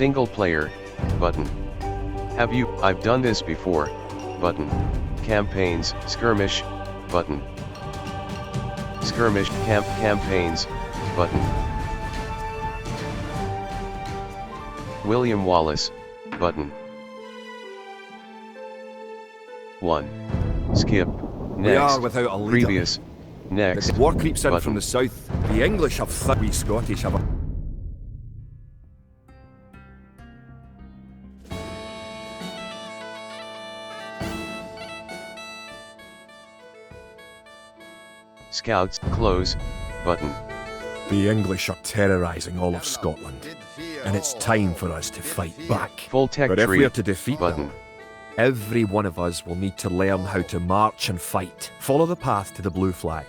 Single player, button. Have you? I've done this before, button. Campaigns, skirmish, button. Skirmish, campaigns, button. William Wallace, button. 1. Skip, next, We are without a leader. previous, next, The war creeps in button. from the south. The English have we Scottish have a... Scouts, close, button. The English are terrorising all of Scotland, and it's time for us to fight back. Full tech But if tree, we are to defeat button. them, every one of us will need to learn how to march and fight. Follow the path to the blue flag.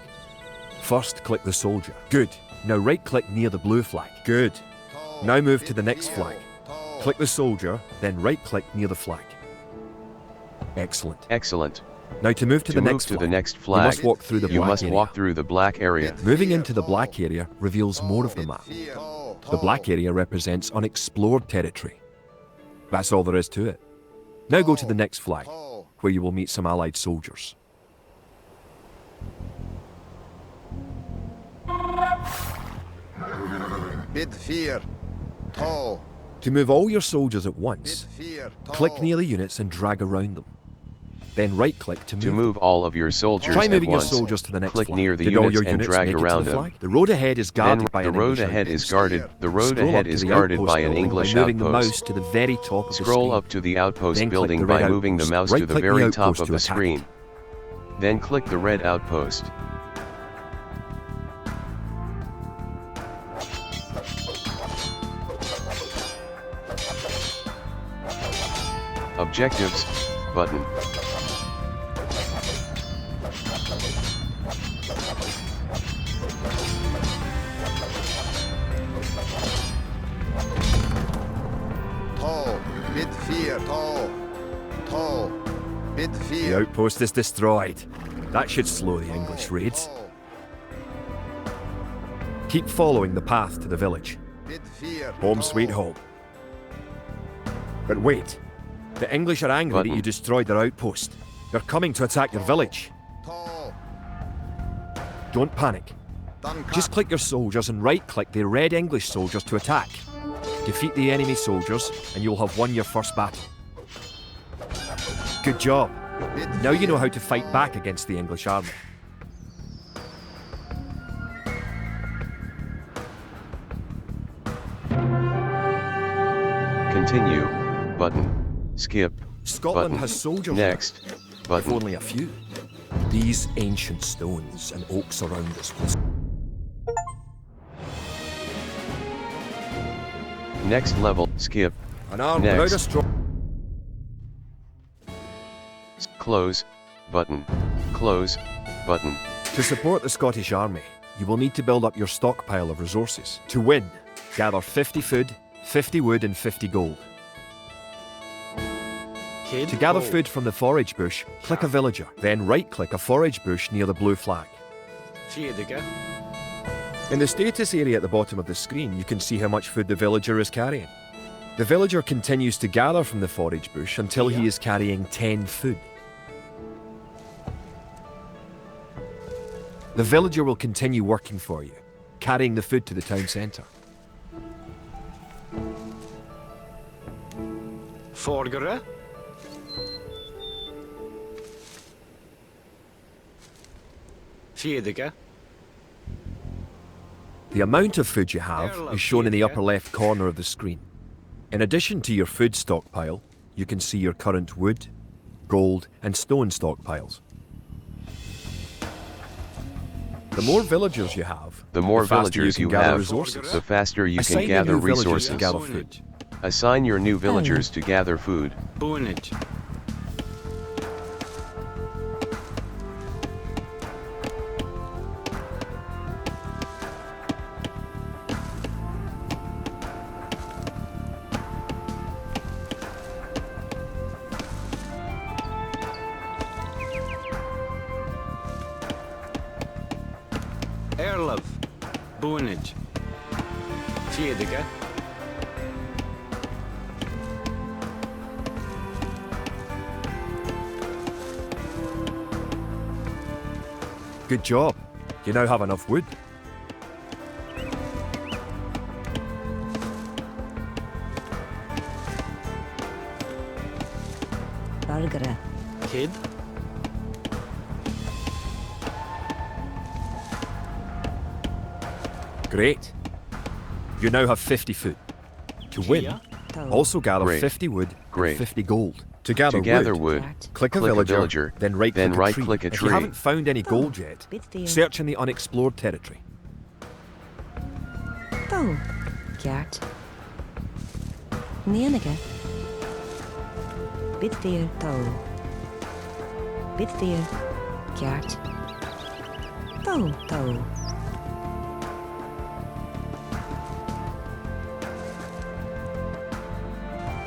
First, click the soldier. Good. Now right-click near the blue flag. Good. Now move to the next flag. Click the soldier, then right-click near the flag. Excellent. Excellent. Now to move to the next flag, you must walk through the You black must area. walk through the black area. Moving into the black area reveals more of the map. The black area represents unexplored territory. That's all there is to it. Now go to the next flag, where you will meet some allied soldiers. Bid fear. Tall. To move all your soldiers at once, click near the units and drag around them. Then right-click to move. To move all of your soldiers Try at moving your once, soldiers to the next click flag. near the Did all units your and units drag make it to around the them. flag? The road ahead is Then guarded by the an road English ahead is outpost. guarded. The road Scroll ahead up to is the guarded outpost by an building English moving the outpost. mouse to the very top of the Scroll screen. up to the outpost Then click building the by red moving the outpost. mouse to the Right-click the very top outpost of to the attack screen. Then click the red outpost. Objectives, button. Tall. Bid fear. Tall. Tall. Bid The fear. outpost is destroyed. That should slow the English raids. Keep following the path to the village. Bid fear. Home sweet home. But wait. The English are angry that Button. you destroyed their outpost. They're coming to attack your village. Tall. Don't panic. Dunkirk. Just click your soldiers and right-click the red English soldiers to attack. Defeat the enemy soldiers and you'll have won your first battle. Good job. Bid Now you know fear. how to fight back against the English army. Continue, button. Skip, Scotland button. has soldiers Next, now, if button. only a few. These ancient stones and oaks around us will... Next level, skip, An arm Next. without a strong... close, button. Close, button. To support the Scottish army, you will need to build up your stockpile of resources. To win, gather 50 food, 50 wood and 50 gold. To gather food from the forage bush, click a villager, then right-click a forage bush near the blue flag. In the status area at the bottom of the screen, you can see how much food the villager is carrying. The villager continues to gather from the forage bush until he is carrying 10 food. The villager will continue working for you, carrying the food to the town centre. Forgere. Fjedige. The amount of food you have is shown in the upper left corner of the screen. In addition to your food stockpile, you can see your current wood, gold and stone stockpiles. The more villagers you have, The more faster villagers you you can gather have, resources. the faster you Assign can your gather new villagers resources. to gather food. Assign your new villagers to gather food. Boonage. Erlov. Boonage. Fjedige. Good job. You now have enough wood. Burger. Kid. Great. You now have 50 food. To win, Kia. also gather Great. 50 wood Great. and 50 gold. To gather, To gather wood, wood, click a click a villager, villager, then right-click then a right-click tree. a If you tree. haven't found any gold yet, search in the unexplored territory. Tó. Ceart. Níanaige. Bitfír tó. Bitfír. Ceart. Tó. Tó.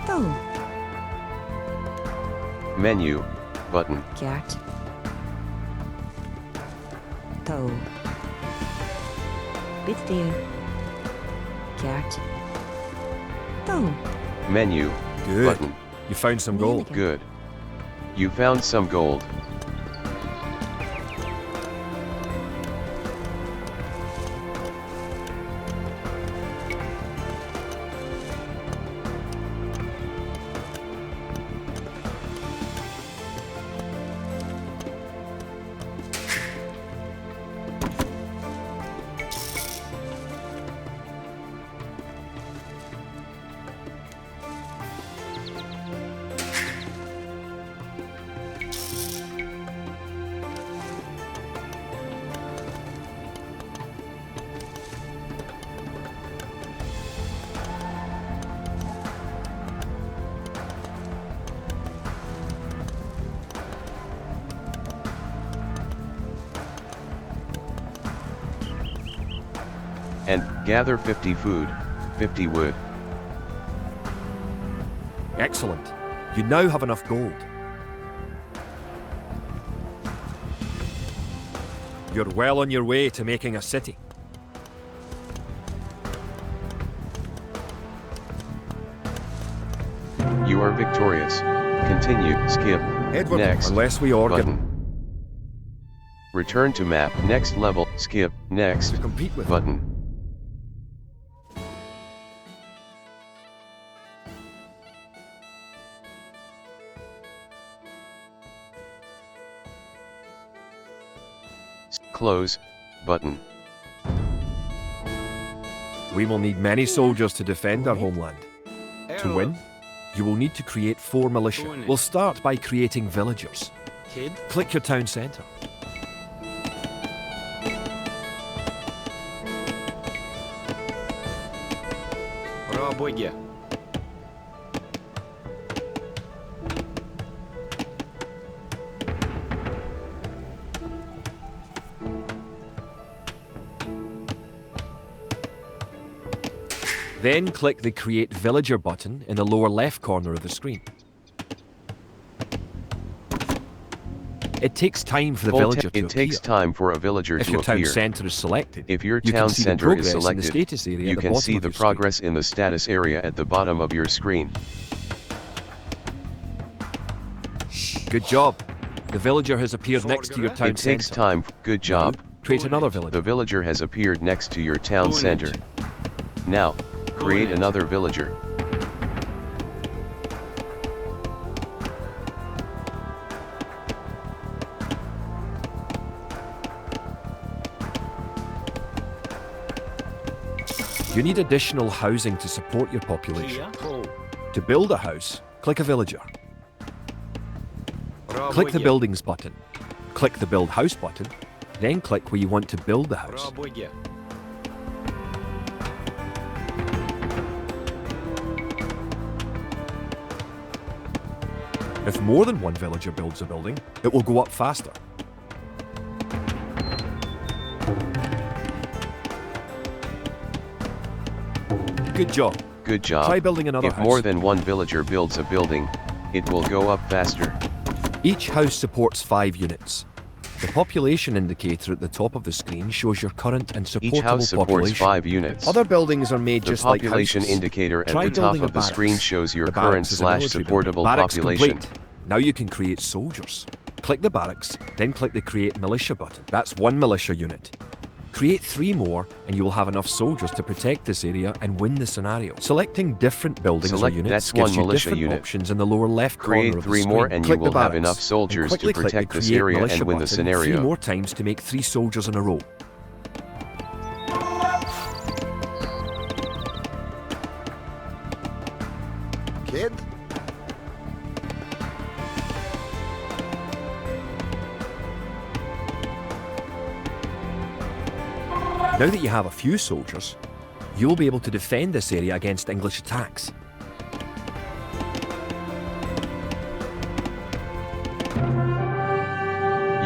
Tó. Menu, button. Ceart. Tó. Bitfír. Ceart. Tó. Menu, Good. button. You found some gold. Good. You found some gold. And gather 50 food, 50 wood. Excellent. You now have enough gold. You're well on your way to making a city. You are victorious. Continue, skip, Edward, next, unless we organ button. Return to map, next level, skip, next, to compete with. button. Close, button. We will need many soldiers to defend our homeland. To win, you will need to create 4 militia. We'll start by creating villagers. Kid. Click your town centre. Raboye. Then click the Create Villager button in the lower left corner of the screen. It takes time for the villager to It takes appear. time for a villager If to your town appear. centre is selected, If your you town can see the center is progress in the selected, status area you at the can bottom see of the your screen. progress in the status area at the bottom of your screen. Good job. The villager has appeared next to your town It takes centre. time. Good job. Create another villager. The villager has appeared next to your town center. Now, create another villager. You need additional housing to support your population. To build a house, click a villager. Click the Buildings button. Click the Build House button. Then click where you want to build the house. If more than one villager builds a building, it will go up faster. Good job. Good job. Try building another If house. more than one villager builds a building, it will go up faster. Each house supports 5 units. The population indicator at the top of the screen shows your current and supportable Each house supports population. 5 units. Other buildings are made The just like population houses. indicator at Try the top building a of the screen barracks. shows your The current barracks is a / military building. supportable Barracks population. complete. Now you can create soldiers. Click the barracks, then click the Create Militia button. That's one militia unit. Create 3 more and you will have enough soldiers to protect this area and win the scenario. Selecting different buildings or Select units that's gives one you militia different unit. options in the lower left corner Create of the 3 screen. more and you Click the will have barracks, enough soldiers and to quickly click protect the this Create area Militia and win the button scenario. 3 more times to make 3 soldiers in a row. Kid? Now that you have a few soldiers, you will be able to defend this area against English attacks.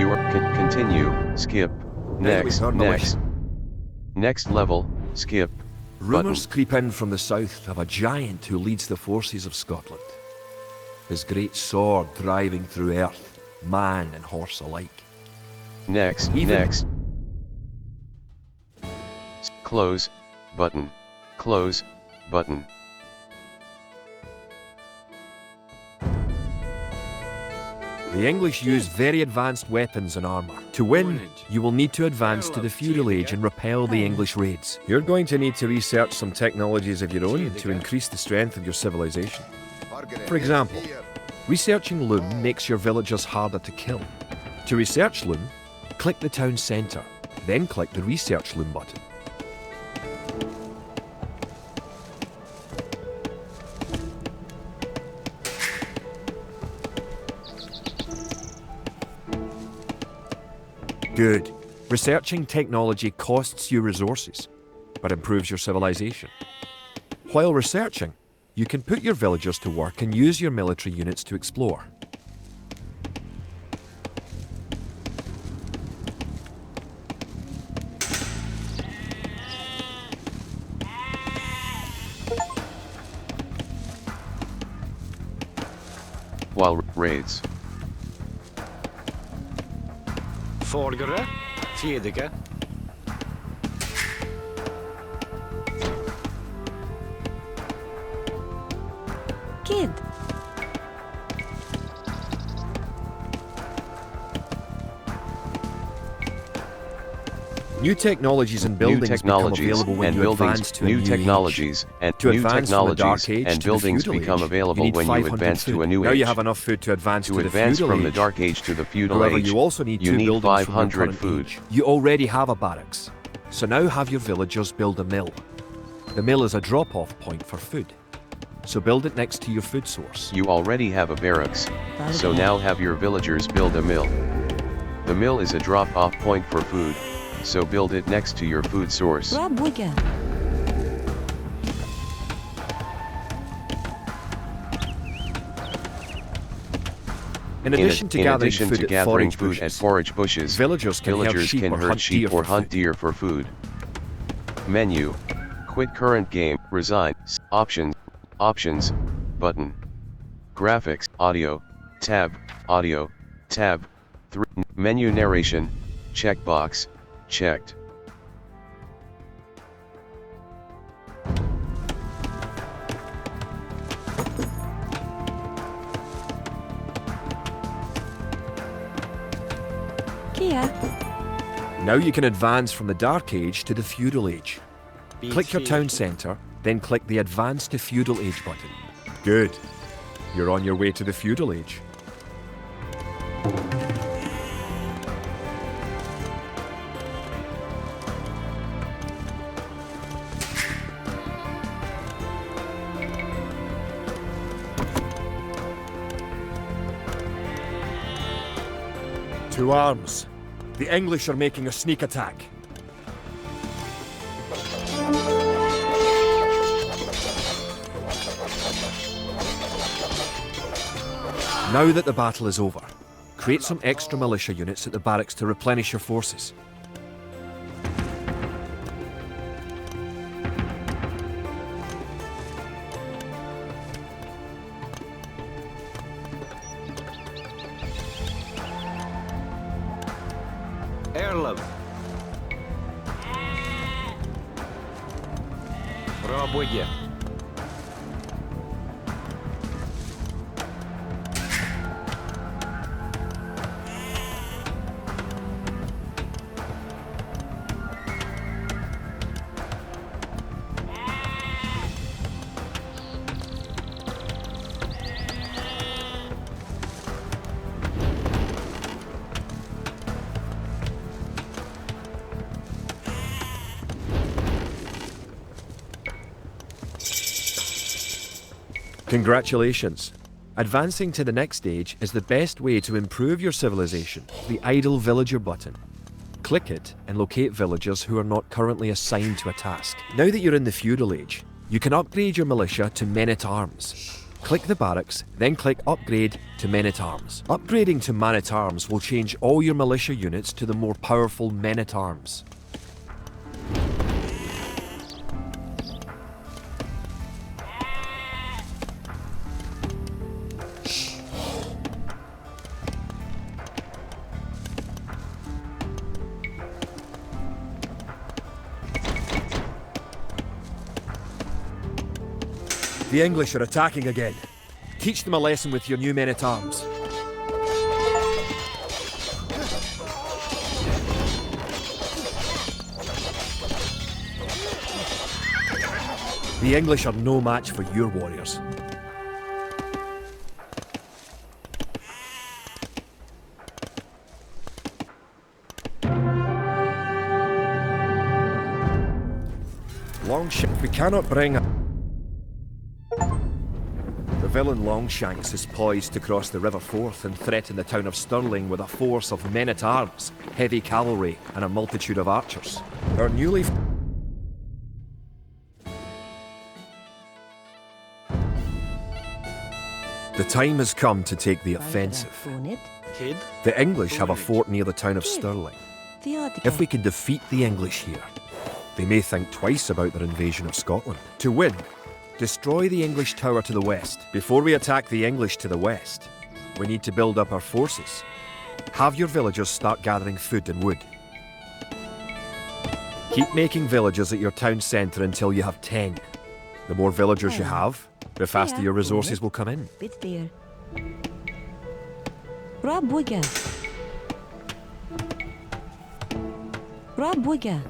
You are continue, skip, next, heard the next. Next level, skip. Rumours creep in from the south of a giant who leads the forces of Scotland. His great sword driving through earth, man and horse alike. Next, next. Close, button. Close, button. The English use very advanced weapons and armour. To win, you will need to advance to the feudal age and repel the English raids. You're going to need to research some technologies of your own to increase the strength of your civilization. For example, researching loom makes your villagers harder to kill. To research loom, click the town centre, then click the research loom button. Good. Researching technology costs you resources, but improves your civilization. While researching, you can put your villagers to work and use your military units to explore. While raids. Folgere, Fjedike. Kid. New technologies and New buildings technologies become available when and you buildings, advance to a new new technologies and To new advance from the Dark technologies Age and to the buildings feudal become age, available you need when you 500 advance to food. a new Now age. you have enough food to advance To to the advance feudal from the age. Dark Age to the feudal However, age, you also need you 2 need buildings from your 500 current food. age. You already have a barracks, so now have your villagers build a mill. The mill is a drop-off point for food, so build it next to your food source. You already have a barracks, so now have your villagers build a mill. The mill is a drop-off point for food, so build it next to your food source. Rabuga. In addition to gathering food at forage bushes, villagers can herd sheep or hunt deer deer for food. Menu. Quit current game, resign, options, button. Graphics, audio, tab, 3, menu narration, checkbox, checked. Kia. Now you can advance from the Dark Age to the Feudal Age. Click your town centre, then click the Advance to Feudal Age button. Good. You're on your way to the Feudal Age. To arms. The English are making a sneak attack. Now that the battle is over, create some extra militia units at the barracks to replenish your forces. Erlov. Raboye. Congratulations. Advancing to the next stage is the best way to improve your civilization, the idle villager button. Click it and locate villagers who are not currently assigned to a task. Now that you're in the feudal age, you can upgrade your militia to men-at-arms. Click the barracks, then click Upgrade to Men-at-Arms. Upgrading to Man-at-Arms will change all your militia units to the more powerful Men-at-Arms. The English are attacking again. Teach them a lesson with your new men-at-arms. The English are no match for your warriors. Longship, we cannot bring... The villain Longshanks is poised to cross the River Forth and threaten the town of Stirling with a force of men-at-arms, heavy cavalry, and a multitude of archers. Our newly... The time has come to take the offensive. Kid. The English have a fort near the town of Stirling. If we can defeat the English here, they may think twice about their invasion of Scotland. To win, destroy the English tower to the west. Before we attack the English to the west, we need to build up our forces. Have your villagers start gathering food and wood. Keep making villages at your town centre until you have 10. The more villagers you have, the faster your resources will come in. Bit beer. Rob Wigga. Rob Wigga.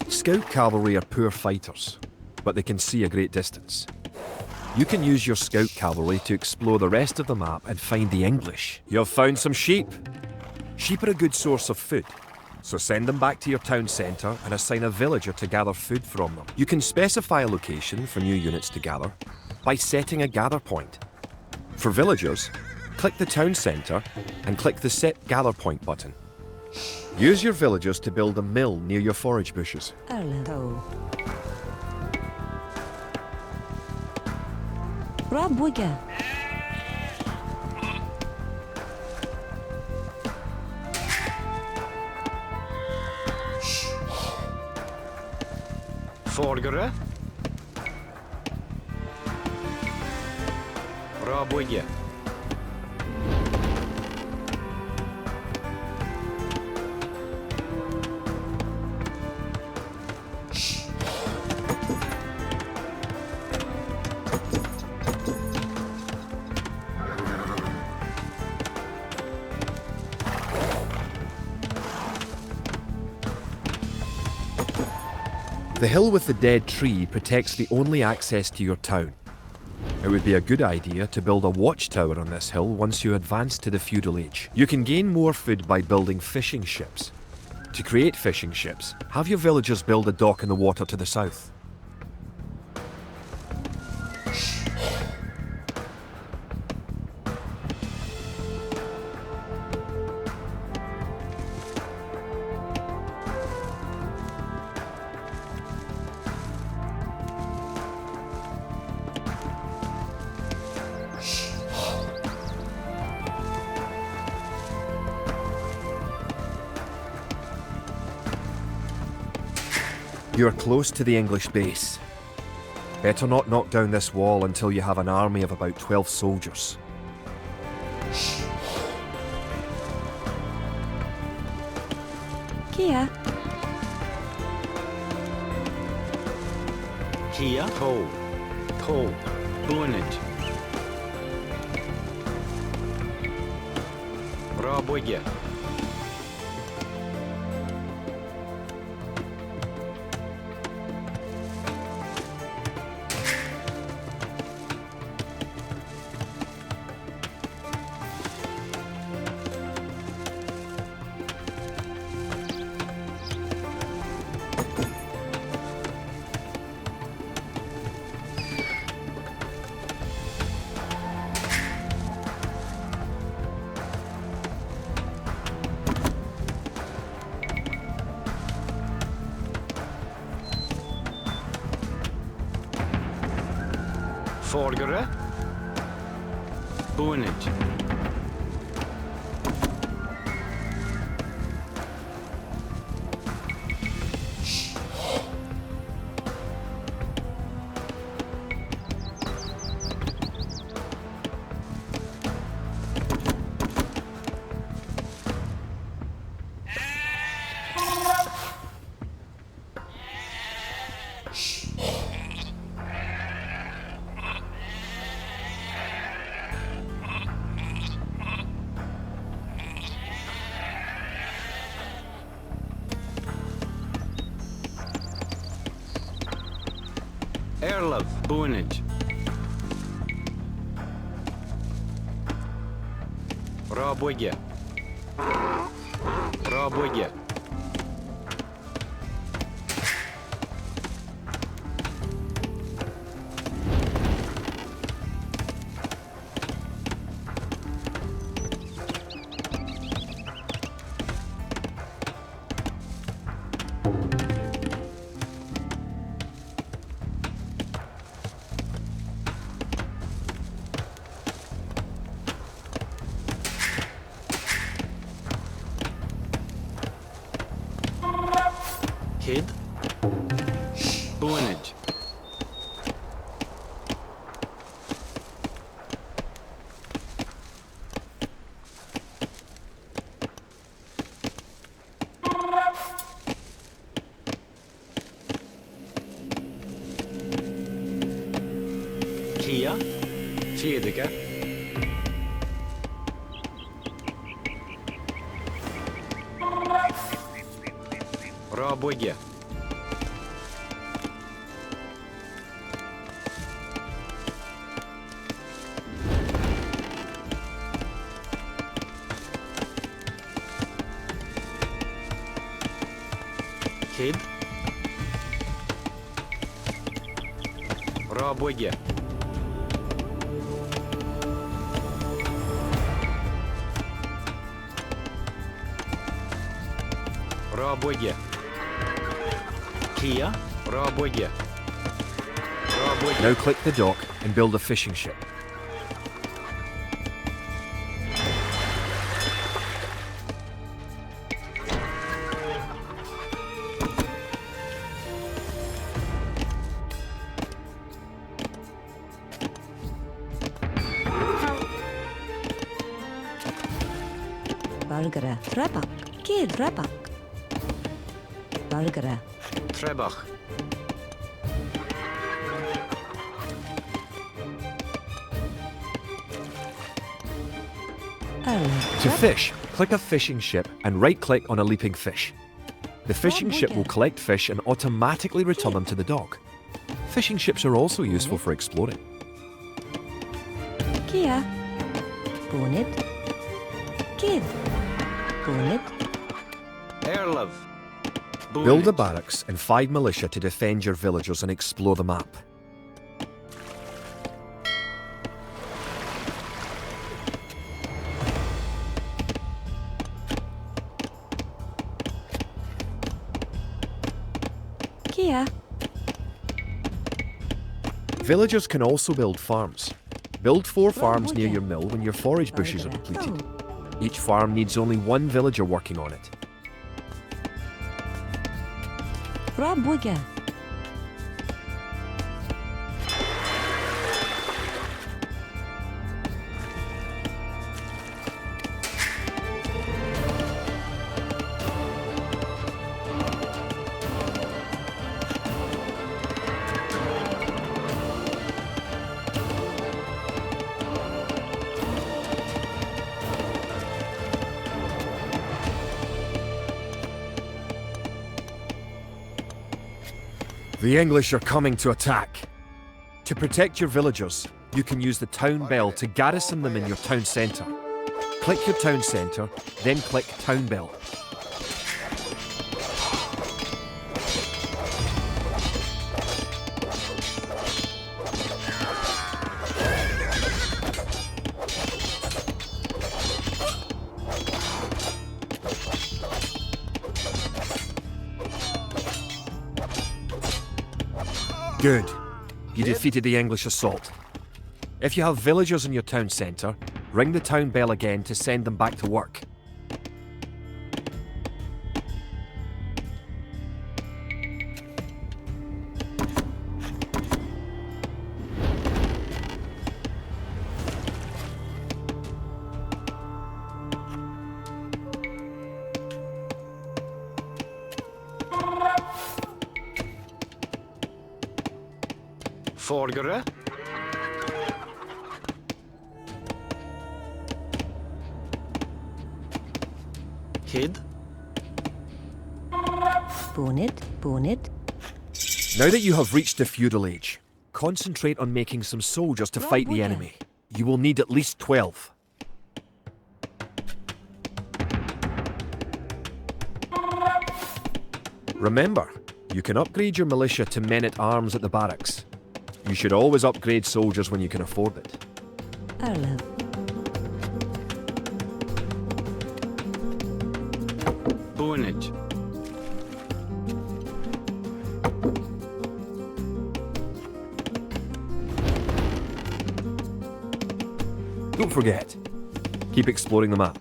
Scout cavalry are poor fighters, but they can see a great distance. You can use your scout cavalry to explore the rest of the map and find the English. You've found some sheep. Sheep are a good source of food, so send them back to your town centre and assign a villager to gather food from them. You can specify a location for new units to gather by setting a gather point. For villagers, click the town centre and click the Set Gather Point button. Use your villagers to build a mill near your forage bushes. Rob Wigga. Folgere. Raboje. The hill with the dead tree protects the only access to your town. It would be a good idea to build a watchtower on this hill once you advance to the feudal age. You can gain more food by building fishing ships. To create fishing ships, have your villagers build a dock in the water to the south. You are close to the English base. Better not knock down this wall until you have an army of about 12 soldiers. Kia. Kia. Toe. Toe. Bunit. Raboje. Vordere. Boonage. Airlove. Boonage. Raboge. Raboge. Kid. Boonage. Kia. Fedika. Raboge. Kid. Raboge. Raboge. Kia. Raboge. Raboge. Now click the dock and build a fishing ship. Bulgara. Trabak. Kid. Trabak. Bulgara. Trebach. To fish, click a fishing ship and right-click on a leaping fish. The fishing ship will collect fish and automatically return them to the dock. Fishing ships are also useful for exploring. Kia. Bonnet. Kid. Bonnet. Airlove. Build a barracks and 5 militia to defend your villagers and explore the map. Kia. Villagers can also build farms. Build 4 farms near your mill when your forage bushes are depleted. Each farm needs only 1 villager working on it. Raboge. The English are coming to attack. To protect your villagers, you can use the town bell to garrison them in your town centre. Click your town centre, then click town bell. Good. You defeated the English assault. If you have villagers in your town centre, ring the town bell again to send them back to work. Folgere. Kid. Bonnet, bonnet. Now that you have reached the feudal age, concentrate on making some soldiers to fight the enemy. You will need at least 12. Remember, you can upgrade your militia to men-at-arms at the barracks. You should always upgrade soldiers when you can afford it. Arlo. Boonage. Don't forget, keep exploring the map.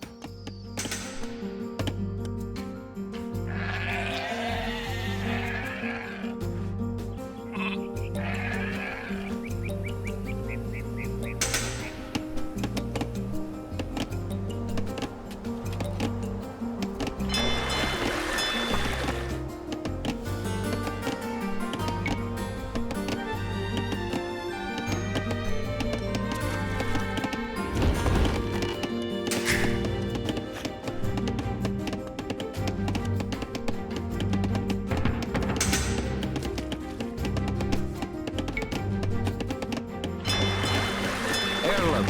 Erlem.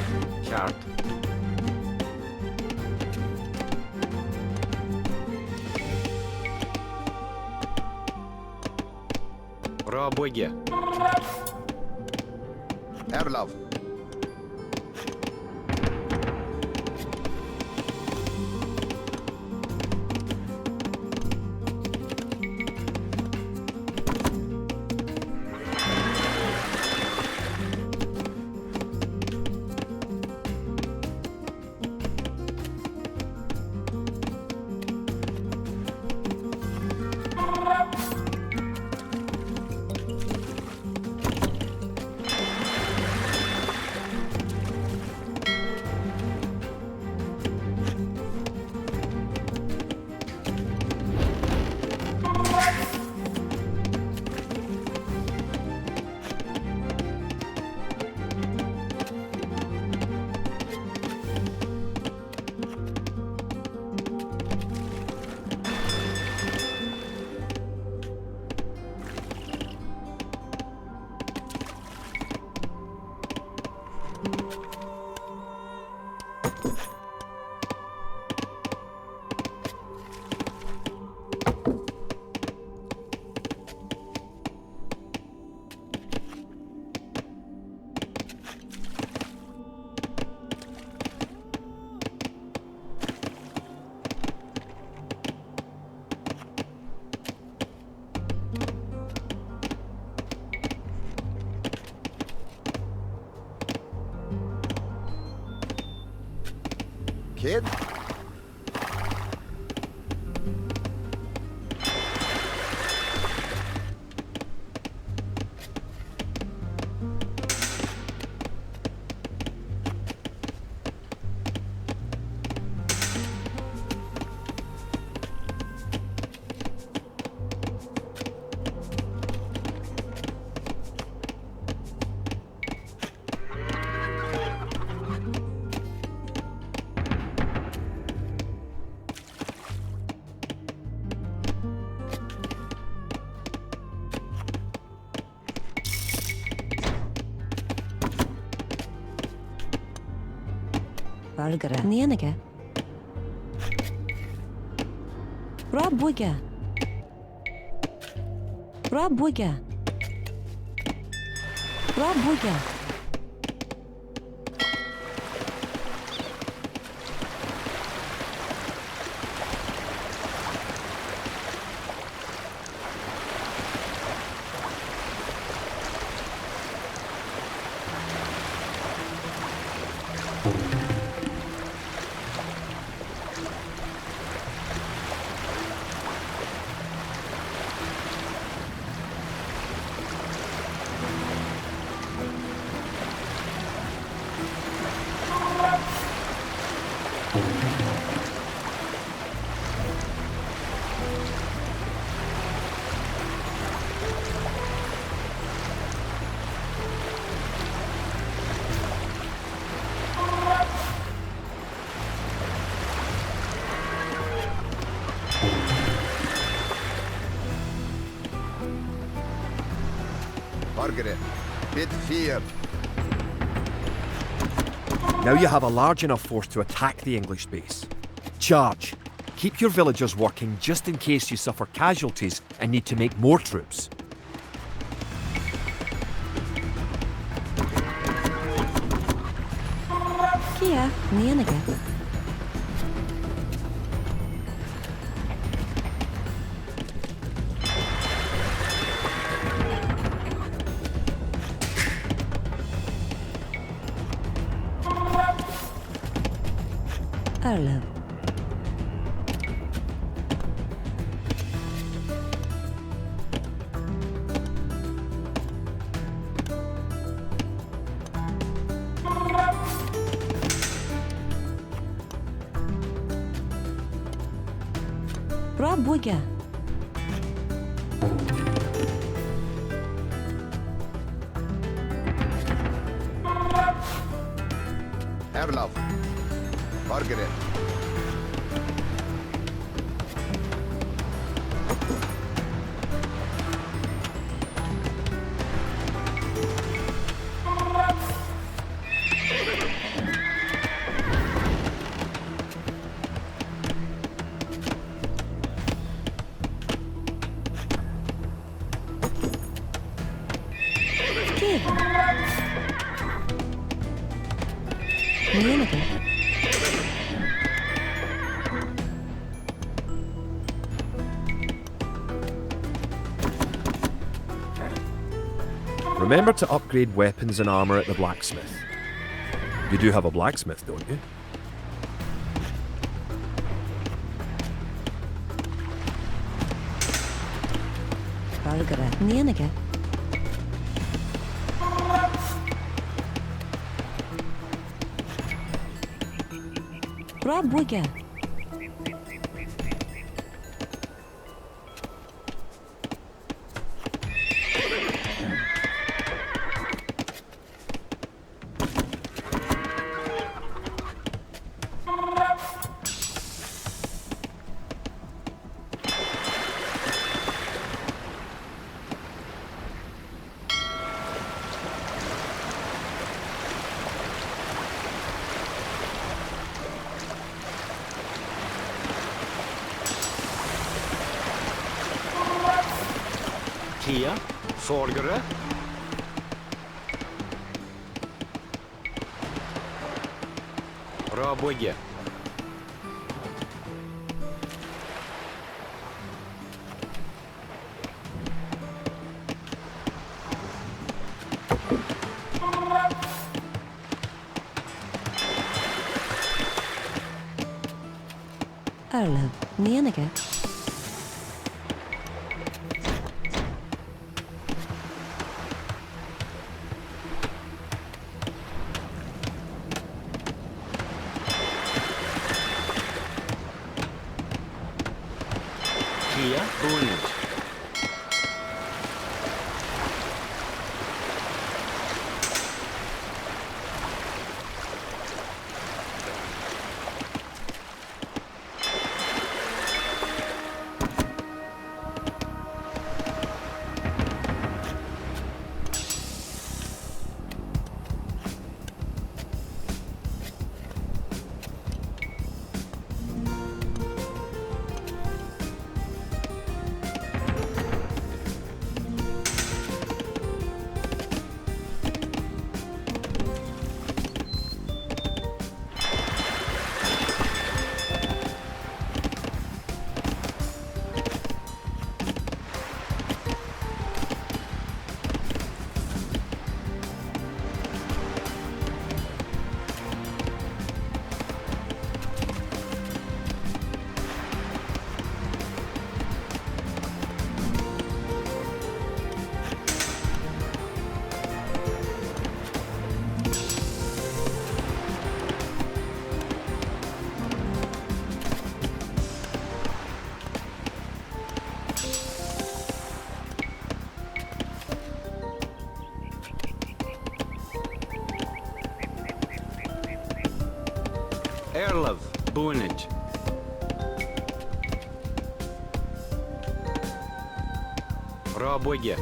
Chart. Roboye. Erlav. Kid. Valgara. Nienige. Roboye. Roboye. Roboye. Margaret. Bit 4. Now you have a large enough force to attack the English base. Charge. Keep your villagers working just in case you suffer casualties and need to make more troops. Kia, Nienige. Arlo. Rabuga. Erlaf. Margaret. Kia. Nienige. Remember to upgrade weapons and armor at the blacksmith. You do have a blacksmith, don't you? Valgara. Nienige. Rabuga. Kia, Forgere. Rabuga. Arlo. Nienige. Kia, Bunich. Erlev, Bunage. Raboye.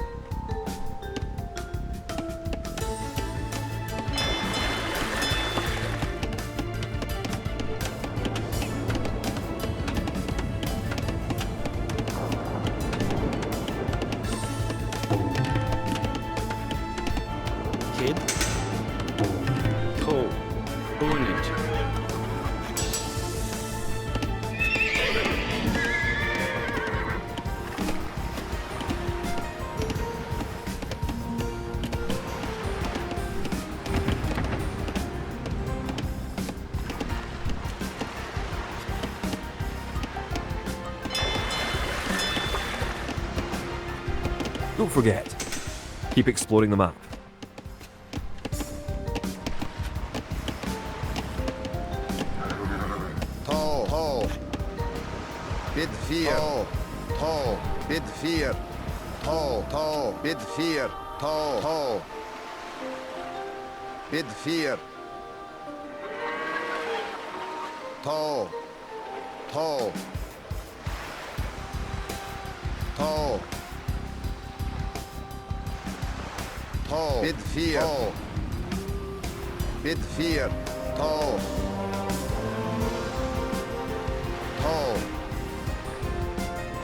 Kid. To. Bunage. Don't forget, keep exploring the map. To. Bid 4. To. Bid 4. To. Bid 4. To. Bid 4. To. Bid 4. Bid 4. To.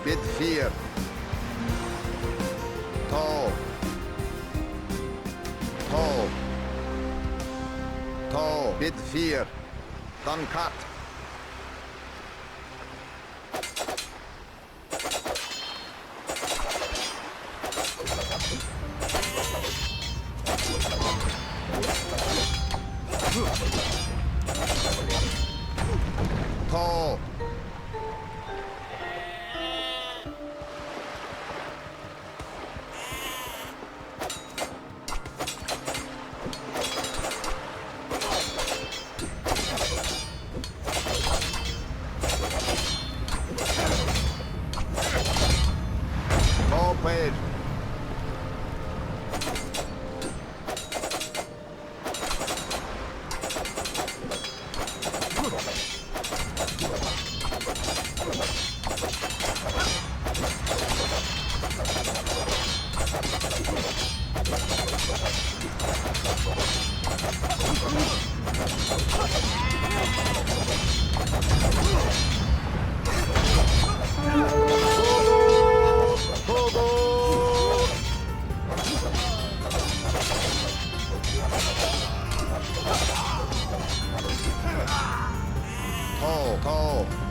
Bid 4. Bid 4. Done cut. To. Paid.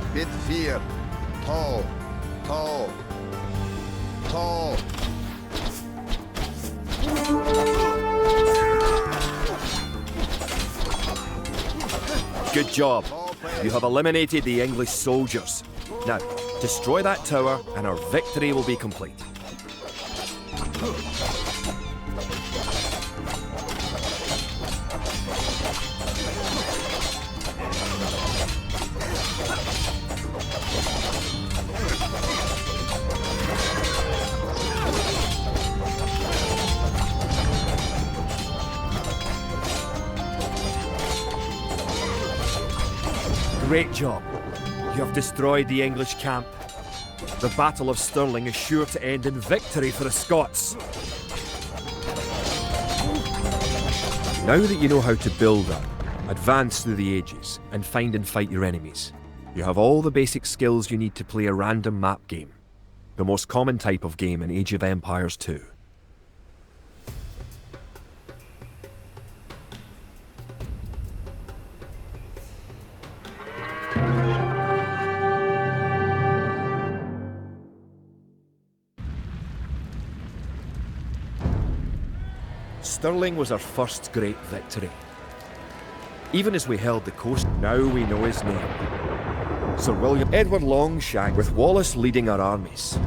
To. Bid 4. To. Good job. You have eliminated the English soldiers. Now, destroy that tower and our victory will be complete. Great job. You have destroyed the English camp. The Battle of Stirling is sure to end in victory for the Scots. Now that you know how to build up, advance through the ages, and find and fight your enemies, you have all the basic skills you need to play a random map game. The most common type of game in Age of Empires 2. Stirling was our first great victory. Even as we held the coast, now we know his name. Sir William Edward Longshanks, with Wallace leading our armies.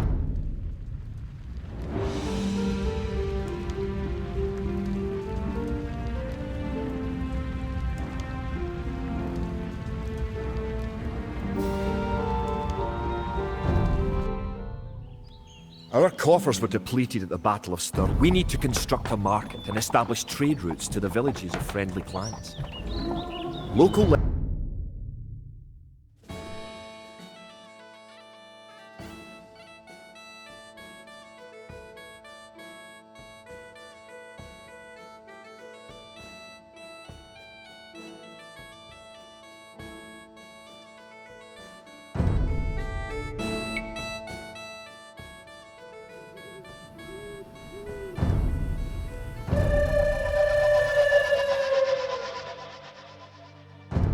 Our coffers were depleted at the Battle of Stirling. We need to construct a market and establish trade routes to the villages of friendly clans. Local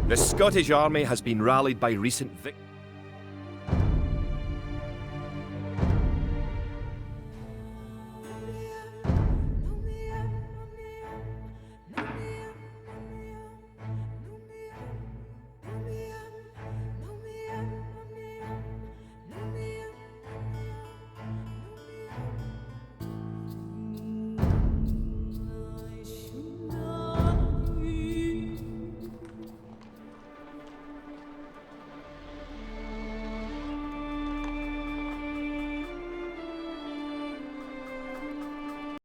The Scottish Army has been rallied by recent victories.